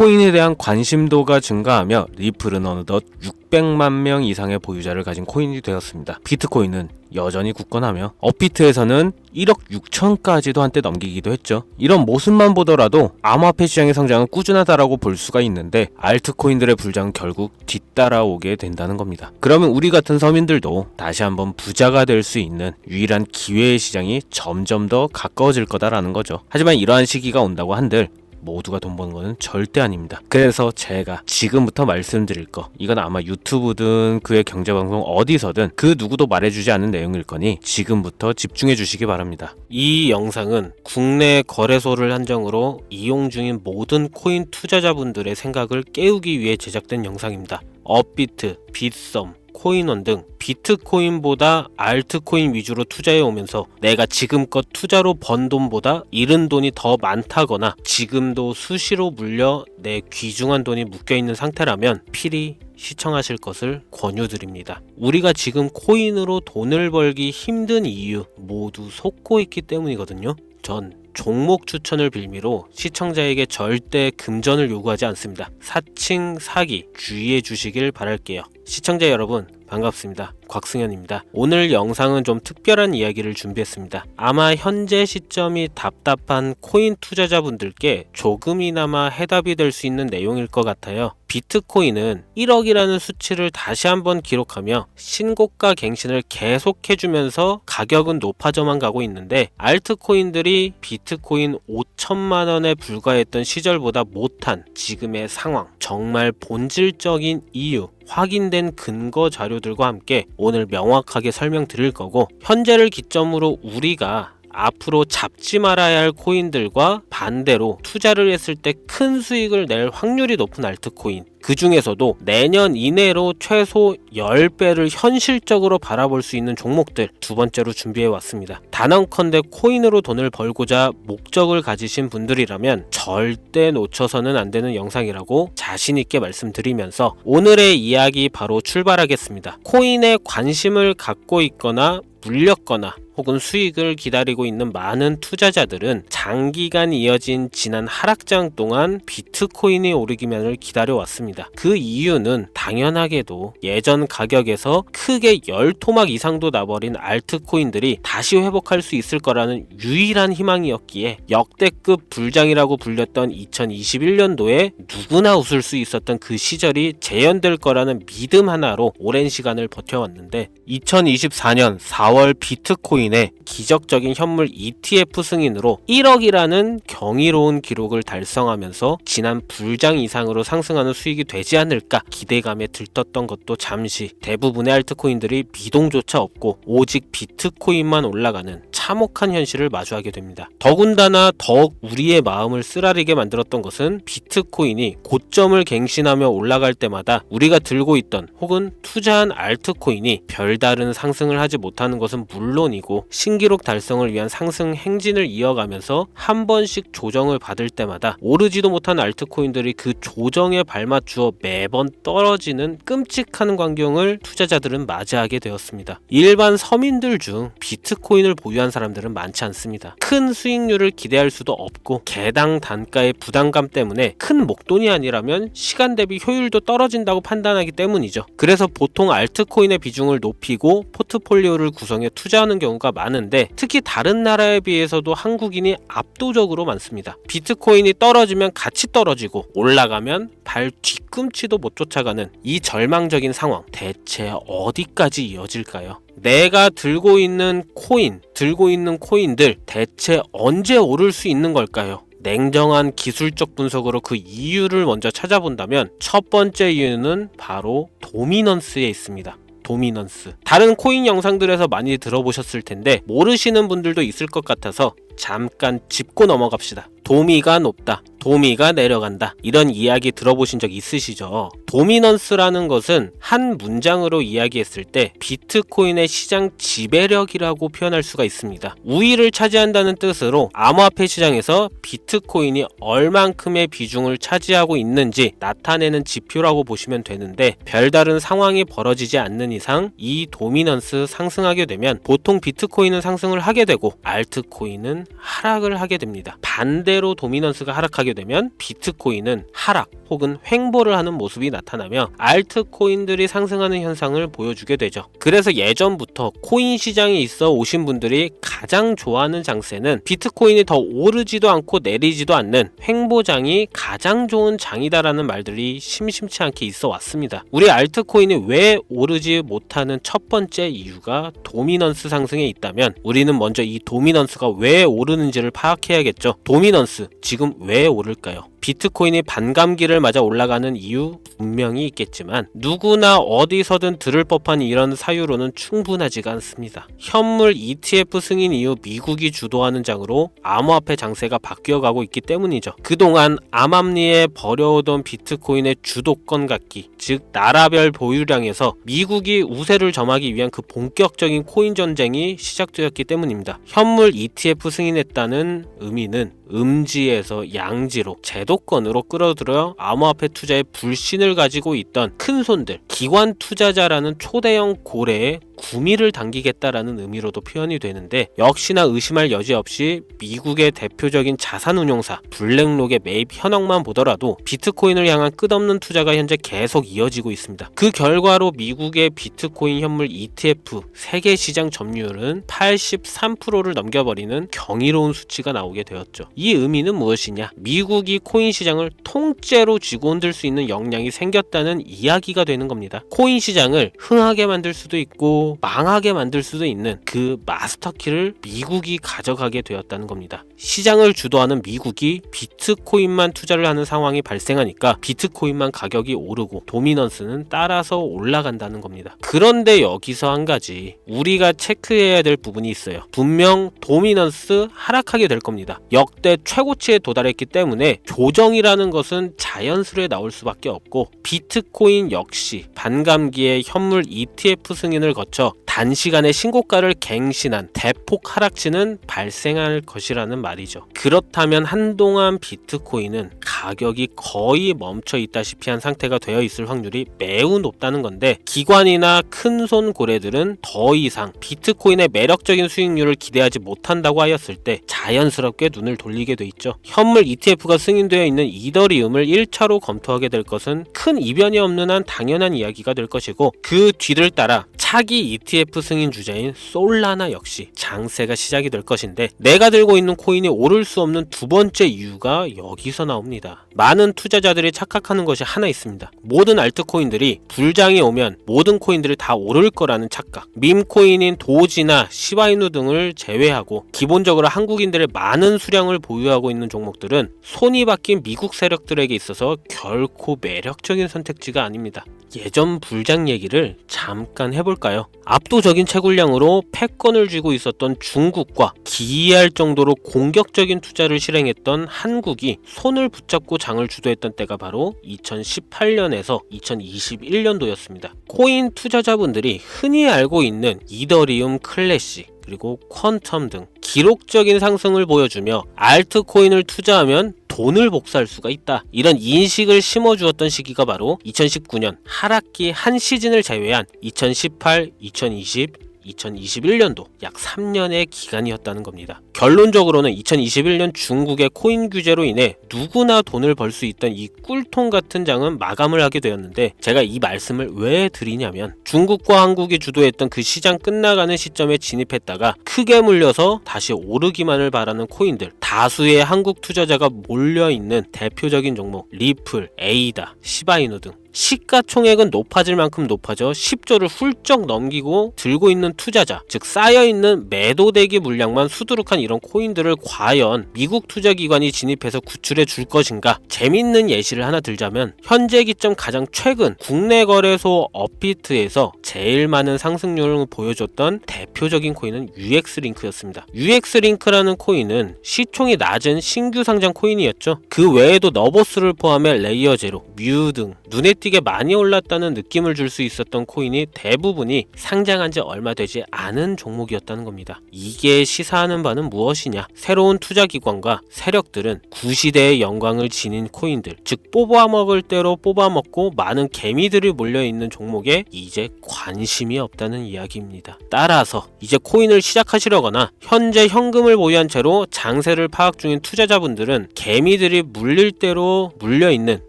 코인에 대한 관심도가 증가하며 리플은 어느덧 600만 명 이상의 보유자를 가진 코인이 되었습니다. 비트코인은 여전히 굳건하며 업비트에서는 1억 6천까지도 한때 넘기기도 했죠. 이런 모습만 보더라도 암호화폐 시장의 성장은 꾸준하다라고 볼 수가 있는데 알트코인들의 불장은 결국 뒤따라오게 된다는 겁니다. 그러면 우리 같은 서민들도 다시 한번 부자가 될 수 있는 유일한 기회의 시장이 점점 더 가까워질 거다라는 거죠. 하지만 이러한 시기가 온다고 한들 모두가 돈 버는 거는 절대 아닙니다. 그래서 제가 지금부터 말씀드릴 거, 이건 아마 유튜브든 그의 경제방송 어디서든 그 누구도 말해주지 않은 내용일 거니 지금부터 집중해 주시기 바랍니다. 이 영상은 국내 거래소를 한정으로 이용 중인 모든 코인 투자자분들의 생각을 깨우기 위해 제작된 영상입니다. 업비트, 빗썸, 코인원 등 비트코인보다 알트코인 위주로 투자해 오면서 내가 지금껏 투자로 번 돈보다 잃은 돈이 더 많다거나 지금도 수시로 물려 내 귀중한 돈이 묶여있는 상태라면 필히 시청하실 것을 권유드립니다. 우리가 지금 코인으로 돈을 벌기 힘든 이유 모두 속고 있기 때문이거든요. 전 종목 추천을 빌미로 시청자에게 절대 금전을 요구하지 않습니다. 사칭, 사기 주의해 주시길 바랄게요. 시청자 여러분 반갑습니다. 곽승현입니다. 오늘 영상은 좀 특별한 이야기를 준비했습니다. 아마 현재 시점이 답답한 코인 투자자분들께 조금이나마 해답이 될 수 있는 내용일 것 같아요. 비트코인은 1억이라는 수치를 다시 한번 기록하며 신고가 갱신을 계속해주면서 가격은 높아져만 가고 있는데 알트코인들이 비트코인 5천만 원에 불과했던 시절보다 못한 지금의 상황, 정말 본질적인 이유, 확인된 근거 자료들과 함께 오늘 명확하게 설명드릴 거고, 현재를 기점으로 우리가 앞으로 잡지 말아야 할 코인들과 반대로 투자를 했을 때 큰 수익을 낼 확률이 높은 알트코인, 그 중에서도 내년 이내로 최소 10배를 현실적으로 바라볼 수 있는 종목들 두 번째로 준비해 왔습니다. 단언컨대 코인으로 돈을 벌고자 목적을 가지신 분들이라면 절대 놓쳐서는 안 되는 영상이라고 자신 있게 말씀드리면서 오늘의 이야기 바로 출발하겠습니다. 코인에 관심을 갖고 있거나 물렸거나 혹은 수익을 기다리고 있는 많은 투자자들은 장기간 이어진 지난 하락장 동안 비트코인이 오르기만을 기다려왔습니다. 그 이유는 당연하게도 예전 가격에서 크게 10토막 이상도 나버린 알트코인들이 다시 회복할 수 있을 거라는 유일한 희망이었기에 역대급 불장이라고 불렸던 2021년도에 누구나 웃을 수 있었던 그 시절이 재현될 거라는 믿음 하나로 오랜 시간을 버텨왔는데 2024년 4월 비트코인의 기적적인 현물 ETF 승인으로 1억이라는 경이로운 기록을 달성하면서 지난 불장 이상으로 상승하는 수익이 되지 않을까 기대감에 들떴던 것도 잠시 대부분의 알트코인들이 미동조차 없고 오직 비트코인만 올라가는 참혹한 현실을 마주하게 됩니다. 더군다나 더욱 우리의 마음을 쓰라리게 만들었던 것은 비트코인이 고점을 갱신하며 올라갈 때마다 우리가 들고 있던 혹은 투자한 알트코인이 별다른 상승을 하지 못하는 것은 물론이고 신기록 달성을 위한 상승 행진을 이어가면서 한 번씩 조정을 받을 때마다 오르지도 못한 알트코인들이 그 조정에 발맞추어 매번 떨어지는 끔찍한 광경을 투자자들은 맞이하게 되었습니다. 일반 서민들 중 비트코인을 보유한 사람들은 많지 않습니다. 큰 수익률을 기대할 수도 없고 개당 단가의 부담감 때문에 큰 목돈이 아니라면 시간 대비 효율도 떨어진다고 판단하기 때문이죠. 그래서 보통 알트코인의 비중을 높이고 포트폴리오를 구성해 투자하는 경우가 많은데 특히 다른 나라에 비해서도 한국인이 압도적으로 많습니다. 비트코인이 떨어지면 같이 떨어지고 올라가면 발 뒤꿈치도 못 쫓아가는 이 절망적인 상황, 대체 어디까지 이어질까요? 내가 들고 있는 코인들 대체 언제 오를 수 있는 걸까요? 냉정한 기술적 분석으로 그 이유를 먼저 찾아본다면 첫 번째 이유는 바로 도미넌스에 있습니다. 도미넌스. 다른 코인 영상들에서 많이 들어보셨을 텐데 모르시는 분들도 있을 것 같아서 잠깐 짚고 넘어갑시다. 도미가 높다, 도미가 내려간다, 이런 이야기 들어보신 적 있으시죠? 도미넌스라는 것은 한 문장으로 이야기했을 때 비트코인의 시장 지배력이라고 표현할 수가 있습니다. 우위를 차지한다는 뜻으로 암호화폐 시장에서 비트코인이 얼만큼의 비중을 차지하고 있는지 나타내는 지표라고 보시면 되는데, 별다른 상황이 벌어지지 않는 이상 이 도미넌스 상승하게 되면 보통 비트코인은 상승을 하게 되고 알트코인은 하락을 하게 됩니다. 반대로 도미넌스가 하락하게 되면 비트코인은 하락 혹은 횡보를 하는 모습이 나타나며 알트코인들이 상승하는 현상을 보여주게 되죠. 그래서 예전부터 코인 시장에 있어 오신 분들이 가장 좋아하는 장세는 비트코인이 더 오르지도 않고 내리지도 않는 횡보장이 가장 좋은 장이다라는 말들이 심심치 않게 있어 왔습니다. 우리 알트코인이 왜 오르지 못하는 첫 번째 이유가 도미넌스 상승에 있다면 우리는 먼저 이 도미넌스가 왜 오르는지를 파악해야겠죠. 도미넌스, 지금 왜 오를까요? 비트코인이 반감기를 맞아 올라가는 이유 분명히 있겠지만 누구나 어디서든 들을 법한 이런 사유로는 충분하지가 않습니다. 현물 ETF 승인 이후 미국이 주도하는 장으로 암호화폐 장세가 바뀌어가고 있기 때문이죠. 그동안 암암리에 버려오던 비트코인의 주도권 갖기, 즉 나라별 보유량에서 미국이 우세를 점하기 위한 그 본격적인 코인 전쟁이 시작되었기 때문입니다. 현물 ETF 승인했다는 의미는 음지에서 양지로 제도권으로 끌어들여 암호화폐 투자에 불신을 가지고 있던 큰 손들, 기관 투자자라는 초대형 고래에 구미를 당기겠다라는 의미로도 표현이 되는데 역시나 의심할 여지 없이 미국의 대표적인 자산운용사 블랙록의 매입 현황만 보더라도 비트코인을 향한 끝없는 투자가 현재 계속 이어지고 있습니다. 그 결과로 미국의 비트코인 현물 ETF 세계 시장 점유율은 83%를 넘겨버리는 경이로운 수치가 나오게 되었죠. 이 의미는 무엇이냐? 미국이 코인 시장을 통째로 쥐고 흔들 수 있는 역량이 생겼다는 이야기가 되는 겁니다. 코인 시장을 흥하게 만들 수도 있고 망하게 만들 수도 있는 그 마스터키를 미국이 가져가게 되었다는 겁니다. 시장을 주도하는 미국이 비트코인만 투자를 하는 상황이 발생하니까 비트코인만 가격이 오르고 도미넌스는 따라서 올라간다는 겁니다. 그런데 여기서 한 가지 우리가 체크해야 될 부분이 있어요. 분명 도미넌스 하락하게 될 겁니다. 역대 최고치에 도달했기 때문에 조정이라는 것은 자연스레 나올 수밖에 없고 비트코인 역시 반감기에 현물 ETF 승인을 거쳐 단시간에 신고가를 갱신한 대폭 하락치는 발생할 것이라는 말이죠. 그렇다면 한동안 비트코인은 가격이 거의 멈춰 있다시피 한 상태가 되어 있을 확률이 매우 높다는 건데 기관이나 큰손 고래들은 더 이상 비트코인의 매력적인 수익률을 기대하지 못한다고 하였을 때 자연스럽게 눈을 돌리게 돼 있죠. 현물 ETF가 승인되어 있는 이더리움을 1차로 검토하게 될 것은 큰 이변이 없는 한 당연한 이야기가 될 것이고 그 뒤를 따라 차기 ETF 승인 주자인 솔라나 역시 장세가 시작이 될 것인데 내가 들고 있는 코인이 오를 수 없는 두 번째 이유가 여기서 나옵니다. 많은 투자자들이 착각하는 것이 하나 있습니다. 모든 알트코인들이 불장이 오면 모든 코인들이 다 오를 거라는 착각. 밈코인인 도지나 시바이누 등을 제외하고 기본적으로 한국인들의 많은 수량을 보유하고 있는 종목들은 손이 바뀐 미국 세력들에게 있어서 결코 매력적인 선택지가 아닙니다. 예전 불장 얘기를 잠깐 해볼까요? 압도적인 채굴량으로 패권을 쥐고 있었던 중국과 기이할 정도로 공격적인 투자를 실행했던 한국이 손을 붙잡고 장을 주도했던 때가 바로 2018년에서 2021년도였습니다. 코인 투자자분들이 흔히 알고 있는 이더리움 클래식 그리고 퀀텀 등 기록적인 상승을 보여주며 알트코인을 투자하면 돈을 복사할 수가 있다. 이런 인식을 심어주었던 시기가 바로 2019년 하락기 한 시즌을 제외한 2018, 2020, 2021년도 약 3년의 기간이었다는 겁니다. 결론적으로는 2021년 중국의 코인 규제로 인해 누구나 돈을 벌 수 있던 이 꿀통 같은 장은 마감을 하게 되었는데 제가 이 말씀을 왜 드리냐면 중국과 한국이 주도했던 그 시장 끝나가는 시점에 진입했다가 크게 물려서 다시 오르기만을 바라는 코인들 다수의 한국 투자자가 몰려있는 대표적인 종목 리플, 에이다, 시바이누 등 시가총액은 높아질 만큼 높아져 10조를 훌쩍 넘기고 들고 있는 투자자, 즉 쌓여있는 매도대기 물량만 수두룩한 이런 코인들을 과연 미국 투자기관이 진입해서 구출해 줄 것인가? 재밌는 예시를 하나 들자면 현재 기점 가장 최근 국내 거래소 업비트에서 제일 많은 상승률을 보여줬던 대표적인 코인은 UX링크였습니다. UX링크라는 코인은 시총이 낮은 신규 상장 코인이었죠. 그 외에도 너버스를 포함해 레이어 제로, 뮤 등 눈에 눈에 띄게 많이 올랐다는 느낌을 줄 수 있었던 코인이 대부분이 상장한 지 얼마 되지 않은 종목이었다는 겁니다. 이게 시사하는 바는 무엇이냐? 새로운 투자기관과 세력들은 구시대의 영광을 지닌 코인들, 즉 뽑아먹을 대로 뽑아먹고 많은 개미들이 몰려있는 종목에 이제 관심이 없다는 이야기입니다. 따라서 이제 코인을 시작하시려거나 현재 현금을 보유한 채로 장세를 파악 중인 투자자분들은 개미들이 물릴 대로 물려있는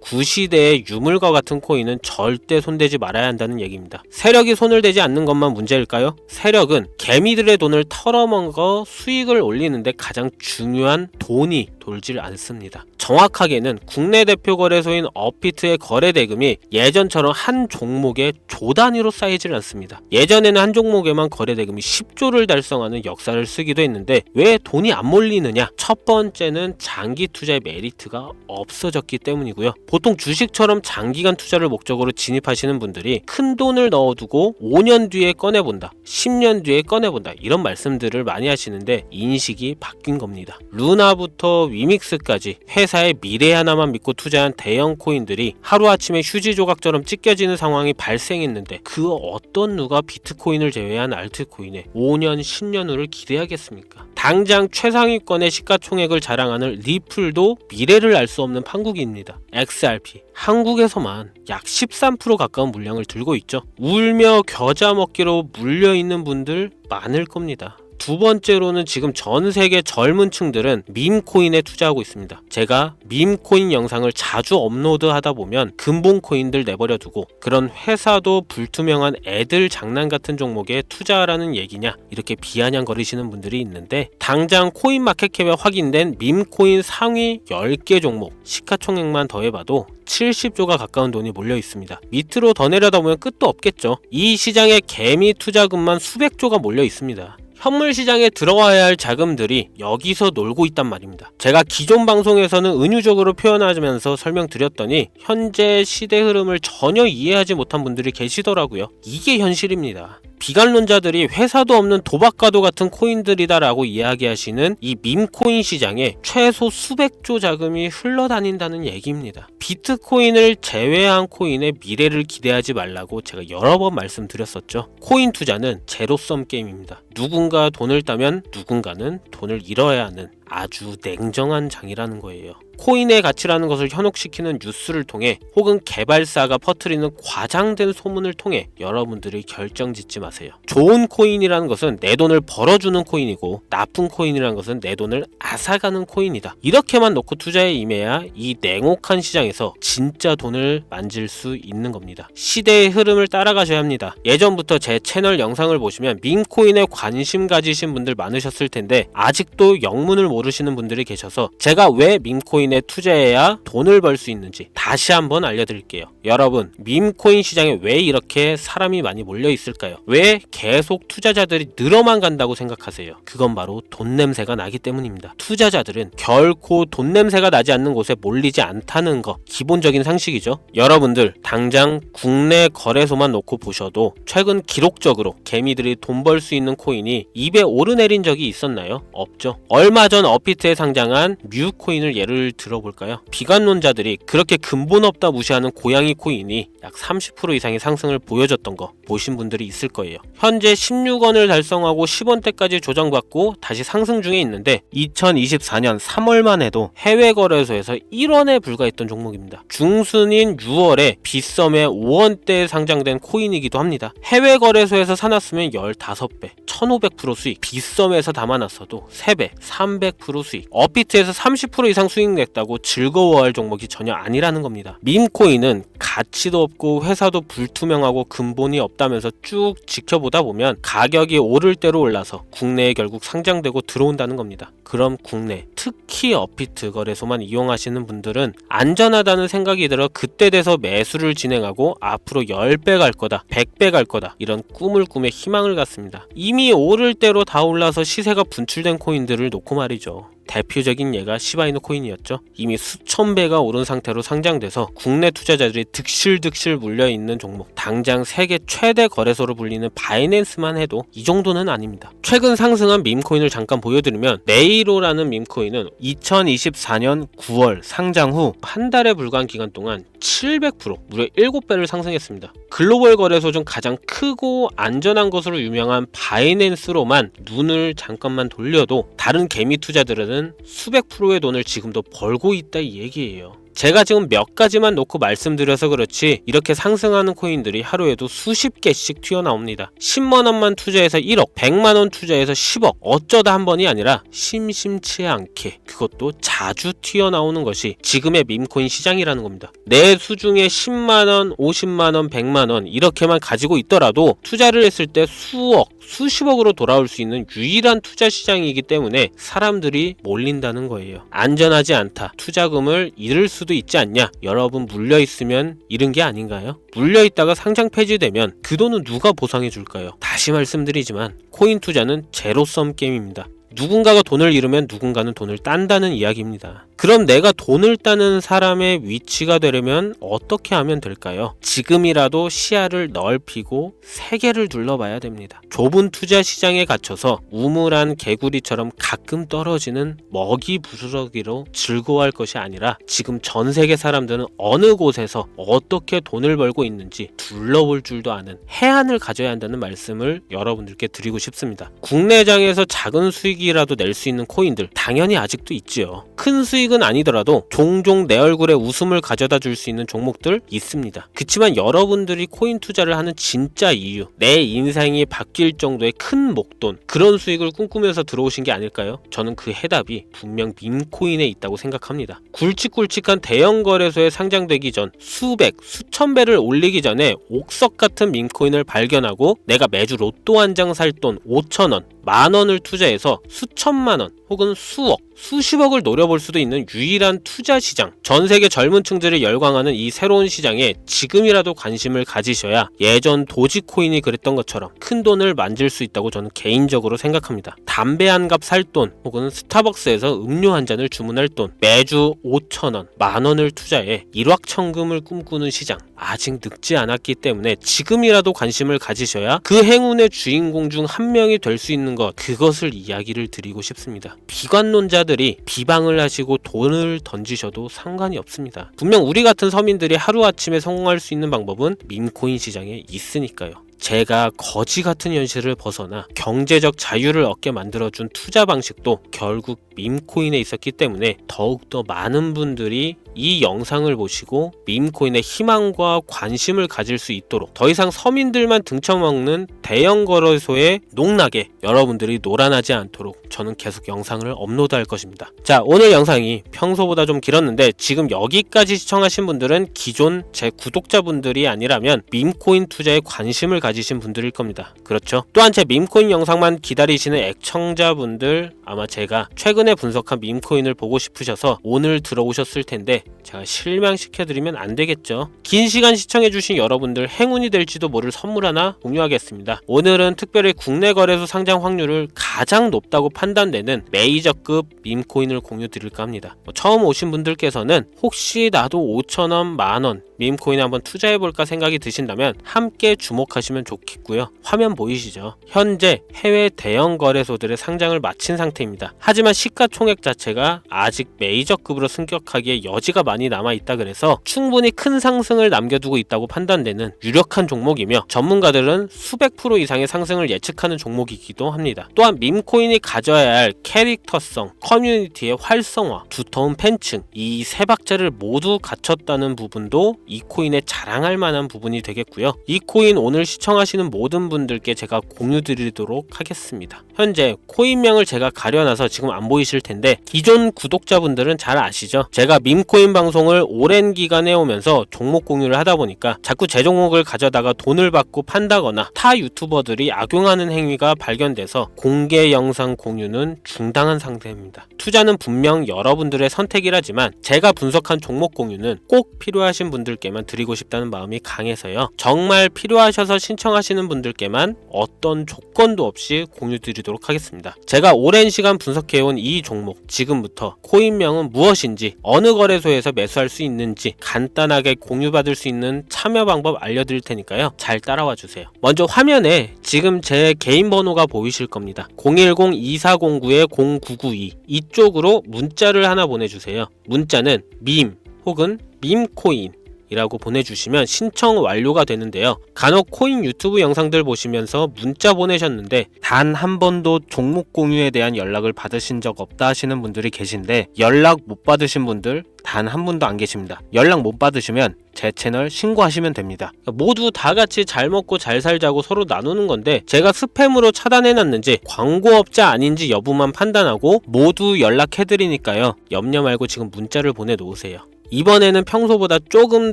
구시대의 유물과 같은 코인은 절대 손대지 말아야 한다는 얘기입니다. 세력이 손을 대지 않는 것만 문제일까요? 세력은 개미들의 돈을 털어먹어 수익을 올리는데 가장 중요한 돈이 돌질 않습니다. 정확하게는 국내 대표 거래소인 업비트의 거래 대금이 예전처럼 한 종목에 조 단위로 쌓이질 않습니다. 예전에는 한 종목에만 거래 대금이 10조를 달성하는 역사를 쓰기도 했는데 왜 돈이 안 몰리느냐? 첫 번째는 장기 투자의 메리트가 없어졌기 때문이고요. 보통 주식처럼 장기간 투자를 목적으로 진입하시는 분들이 큰 돈을 넣어두고 5년 뒤에 꺼내본다, 10년 뒤에 꺼내본다 이런 말씀들을 많이 하시는데 인식이 바뀐 겁니다. 루나부터 위믹스까지 회사의 미래 하나만 믿고 투자한 대형 코인들이 하루아침에 휴지 조각처럼 찢겨지는 상황이 발생했는데 그 어떤 누가 비트코인을 제외한 알트코인에 5년, 10년 후를 기대하겠습니까? 당장 최상위권의 시가총액을 자랑하는 리플도 미래를 알 수 없는 판국입니다. XRP 한국에서만 약 13% 가까운 물량을 들고 있죠. 울며 겨자 먹기로 물려있는 분들 많을 겁니다. 두 번째로는 지금 전 세계 젊은 층들은 밈코인에 투자하고 있습니다. 제가 밈코인 영상을 자주 업로드하다 보면 근본코인들 내버려 두고 그런 회사도 불투명한 애들 장난 같은 종목에 투자하라는 얘기냐 이렇게 비아냥거리시는 분들이 있는데 당장 코인마켓캡에 확인된 밈코인 상위 10개 종목 시가총액만 더해봐도 70조가 가까운 돈이 몰려 있습니다. 밑으로 더 내려다보면 끝도 없겠죠. 이 시장에 개미 투자금만 수백조가 몰려 있습니다. 현물 시장에 들어와야 할 자금들이 여기서 놀고 있단 말입니다. 제가 기존 방송에서는 은유적으로 표현하면서 설명드렸더니 현재 시대 흐름을 전혀 이해하지 못한 분들이 계시더라고요. 이게 현실입니다. 비관론자들이 회사도 없는 도박과도 같은 코인들이다라고 이야기하시는 이 밈코인 시장에 최소 수백조 자금이 흘러다닌다는 얘기입니다. 비트코인을 제외한 코인의 미래를 기대하지 말라고 제가 여러 번 말씀드렸었죠. 코인 투자는 제로섬 게임입니다. 누군가 돈을 따면 누군가는 돈을 잃어야 하는 아주 냉정한 장이라는 거예요. 코인의 가치라는 것을 현혹시키는 뉴스를 통해 혹은 개발사가 퍼뜨리는 과장된 소문을 통해 여러분들이 결정짓지 마세요. 좋은 코인이라는 것은 내 돈을 벌어주는 코인이고 나쁜 코인이라는 것은 내 돈을 앗아가는 코인이다. 이렇게만 놓고 투자에 임해야 이 냉혹한 시장에서 진짜 돈을 만질 수 있는 겁니다. 시대의 흐름을 따라가셔야 합니다. 예전부터 제 채널 영상을 보시면 밈코인에 관심 가지신 분들 많으셨을 텐데 아직도 영문을 모르시는 분들이 계셔서 제가 왜 밈코인에 투자해야 돈을 벌 수 있는지 다시 한번 알려드릴게요. 여러분, 밈코인 시장에 왜 이렇게 사람이 많이 몰려 있을까요? 왜 계속 투자자들이 늘어만 간다고 생각하세요? 그건 바로 돈 냄새가 나기 때문입니다. 투자자들은 결코 돈 냄새가 나지 않는 곳에 몰리지 않다는 거 기본적인 상식이죠. 여러분들 당장 국내 거래소만 놓고 보셔도 최근 기록적으로 개미들이 돈 벌 수 있는 코인이 입에 오르내린 적이 있었나요? 없죠. 얼마 전 업비트에 상장한 뮤코인을 예를 들어볼까요? 비관론자들이 그렇게 근본 없다 무시하는 고양이 코인이 약 30% 이상의 상승을 보여줬던 거 보신 분들이 있을 거예요. 현재 16원을 달성하고 10원대까지 조정받고 다시 상승 중에 있는데 2024년 3월만 해도 해외 거래소에서 1원에 불과했던 종목입니다. 중순인 6월에 빗썸에 5원대에 상장된 코인이기도 합니다. 해외 거래소에서 사놨으면 15배, 1500% 수익, 빗썸에서 담아놨어도 3배, 300% 수익, 업비트에서 30% 이상 수익 냈다고 즐거워할 종목이 전혀 아니라는 겁니다. 밈코인은 가치도 없고 회사도 불투명하고 근본이 없다면서 쭉 지켜보다 보면 가격이 오를 대로 올라서 국내에 결국 상장되고 들어온다는 겁니다. 그럼 국내, 특히 업비트 거래소만 이용하시는 분들은 안전하다는 생각이 들어 그때 돼서 매수를 진행하고 앞으로 10배 갈 거다, 100배 갈 거다 이런 꿈을 꾸며 희망을 갖습니다. 이미 오를 대로 다 올라서 시세가 분출된 코인들을 놓고 말이죠. 대표적인 예가 시바이누 코인이었죠. 이미 수천 배가 오른 상태로 상장돼서 국내 투자자들이 득실득실 물려있는 종목, 당장 세계 최대 거래소로 불리는 바이낸스만 해도 이 정도는 아닙니다. 최근 상승한 밈코인을 잠깐 보여드리면 네이로라는 밈코인은 2024년 9월 상장 후 한 달에 불과한 기간 동안 700% 무려 7배를 상승했습니다. 글로벌 거래소 중 가장 크고 안전한 것으로 유명한 바이낸스로만 눈을 잠깐만 돌려도 다른 개미 투자들은 수백 프로의 돈을 지금도 벌고 있다 이 얘기예요. 제가 지금 몇 가지만 놓고 말씀드려서 그렇지 이렇게 상승하는 코인들이 하루에도 수십 개씩 튀어나옵니다. 10만원만 투자해서 1억, 100만원 투자해서 10억, 어쩌다 한 번이 아니라 심심치 않게, 그것도 자주 튀어나오는 것이 지금의 밈코인 시장이라는 겁니다. 내 수중에 10만원, 50만원, 100만원 이렇게만 가지고 있더라도 투자를 했을 때 수억, 수십억으로 돌아올 수 있는 유일한 투자 시장이기 때문에 사람들이 몰린다는 거예요. 안전하지 않다, 투자금을 잃을 수도 있지 않냐, 여러분 물려있으면 잃은 게 아닌가요? 물려있다가 상장 폐지되면 그 돈은 누가 보상해 줄까요? 다시 말씀드리지만 코인 투자는 제로섬 게임입니다. 누군가가 돈을 잃으면 누군가는 돈을 딴다는 이야기입니다. 그럼 내가 돈을 따는 사람의 위치가 되려면 어떻게 하면 될까요? 지금이라도 시야를 넓히고 세계를 둘러봐야 됩니다. 좁은 투자 시장에 갇혀서 우물안 개구리처럼 가끔 떨어지는 먹이 부스러기로 즐거워할 것이 아니라 지금 전 세계 사람들은 어느 곳에서 어떻게 돈을 벌고 있는지 둘러볼 줄도 아는 해안을 가져야 한다는 말씀을 여러분들께 드리고 싶습니다. 국내장에서 작은 수익이라도 낼 수 있는 코인들 당연히 아직도 있지요. 큰 수익은 아니더라도 종종 내 얼굴에 웃음을 가져다 줄 수 있는 종목들 있습니다. 그치만 여러분들이 코인 투자를 하는 진짜 이유, 내 인생이 바뀔 정도의 큰 목돈, 그런 수익을 꿈꾸면서 들어오신 게 아닐까요? 저는 그 해답이 분명 밈코인에 있다고 생각합니다. 굵직굵직한 대형 거래소에 상장되기 전 수백, 수천 배를 올리기 전에 옥석 같은 밈코인을 발견하고 내가 매주 로또 한 장 살 돈 5,000원, 만원을 투자해서 수천만원 혹은 수억, 수십억을 노려볼 수도 있는 유일한 투자 시장, 전 세계 젊은 층들을 열광하는 이 새로운 시장에 지금이라도 관심을 가지셔야 예전 도지코인이 그랬던 것처럼 큰 돈을 만질 수 있다고 저는 개인적으로 생각합니다. 담배 한 갑 살 돈 혹은 스타벅스에서 음료 한 잔을 주문할 돈, 매주 5,000원, 만원을 투자해 일확천금을 꿈꾸는 시장, 아직 늙지 않았기 때문에 지금이라도 관심을 가지셔야 그 행운의 주인공 중 한 명이 될 수 있는 것, 그것을 이야기를 드리고 싶습니다. 비관론자들이 비방을 하시고 돈을 던지셔도 상관이 없습니다. 분명 우리 같은 서민들이 하루아침에 성공할 수 있는 방법은 밈코인 시장에 있으니까요. 제가 거지 같은 현실을 벗어나 경제적 자유를 얻게 만들어준 투자 방식도 결국 밈코인에 있었기 때문에 더욱더 많은 분들이 이 영상을 보시고 밈코인에 희망과 관심을 가질 수 있도록 더 이상 서민들만 등쳐먹는 대형 거래소에 농락에 여러분들이 놀아나지 않도록 저는 계속 영상을 업로드할 것입니다. 자, 오늘 영상이 평소보다 좀 길었는데 지금 여기까지 시청하신 분들은 기존 제 구독자분들이 아니라면 밈코인 투자에 관심을 가지신 분들일 겁니다. 그렇죠? 또한 제 밈코인 영상만 기다리시는 애청자분들, 아마 제가 최근에 분석한 밈코인을 보고 싶으셔서 오늘 들어오셨을 텐데 제가 실망시켜드리면 안 되겠죠. 긴 시간 시청해주신 여러분들 행운이 될지도 모를 선물 하나 공유하겠습니다. 오늘은 특별히 국내 거래소 상장 확률을 가장 높다고 판단되는 메이저급 밈코인을 공유 드릴까 합니다. 처음 오신 분들께서는 혹시 나도 5,000원, 만원 밈코인에 한번 투자해볼까 생각이 드신다면 함께 주목하시면 좋겠고요. 화면 보이시죠? 현재 해외 대형 거래소들의 상장을 마친 상태입니다. 하지만 시가총액 자체가 아직 메이저급으로 승격하기에 여지가 많이 남아있다 그래서 충분히 큰 상승을 남겨두고 있다고 판단되는 유력한 종목이며 전문가들은 수백 프로 이상의 상승을 예측하는 종목이기도 합니다. 또한 밈코인이 가져야 할 캐릭터성, 커뮤니티의 활성화, 두터운 팬층, 이 세 박자를 모두 갖췄다는 부분도 이 코인에 자랑할 만한 부분이 되겠고요. 이 코인 오늘 시청하시는 모든 분들께 제가 공유 드리도록 하겠습니다. 현재 코인명을 제가 가려놔서 지금 안 보이실 텐데 기존 구독자분들은 잘 아시죠? 제가 밈코인 방송을 오랜 기간 해오면서 종목 공유를 하다 보니까 자꾸 제 종목을 가져다가 돈을 받고 판다거나 타 유튜버들이 악용하는 행위가 발견돼서 공개 영상 공유는 중단한 상태입니다. 투자는 분명 여러분들의 선택이라지만 제가 분석한 종목 공유는 꼭 필요하신 분들께만 드리고 싶다는 마음이 강해서요. 정말 필요하셔서 신청 신청하시는 분들께만 어떤 조건도 없이 공유 드리도록 하겠습니다. 제가 오랜 시간 분석해온 이 종목, 지금부터 코인명은 무엇인지, 어느 거래소에서 매수할 수 있는지 간단하게 공유받을 수 있는 참여 방법 알려드릴 테니까요. 잘 따라와 주세요. 먼저 화면에 지금 제 개인 번호가 보이실 겁니다. 010-2409-0992 이쪽으로 문자를 하나 보내주세요. 문자는 밈 혹은 밈코인 이라고 보내주시면 신청 완료가 되는데요. 간혹 코인 유튜브 영상들 보시면서 문자 보내셨는데 단 한 번도 종목 공유에 대한 연락을 받으신 적 없다 하시는 분들이 계신데, 연락 못 받으신 분들 단 한 분도 안 계십니다. 연락 못 받으시면 제 채널 신고하시면 됩니다. 모두 다 같이 잘 먹고 잘 살자고 서로 나누는 건데, 제가 스팸으로 차단해놨는지 광고업자 아닌지 여부만 판단하고 모두 연락해드리니까요. 염려 말고 지금 문자를 보내놓으세요. 이번에는 평소보다 조금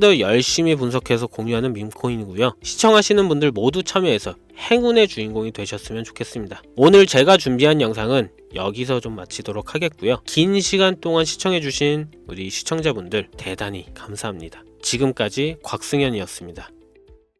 더 열심히 분석해서 공유하는 밈코인이고요. 시청하시는 분들 모두 참여해서 행운의 주인공이 되셨으면 좋겠습니다. 오늘 제가 준비한 영상은 여기서 좀 마치도록 하겠고요. 긴 시간 동안 시청해주신 우리 시청자분들 대단히 감사합니다. 지금까지 곽승현이었습니다.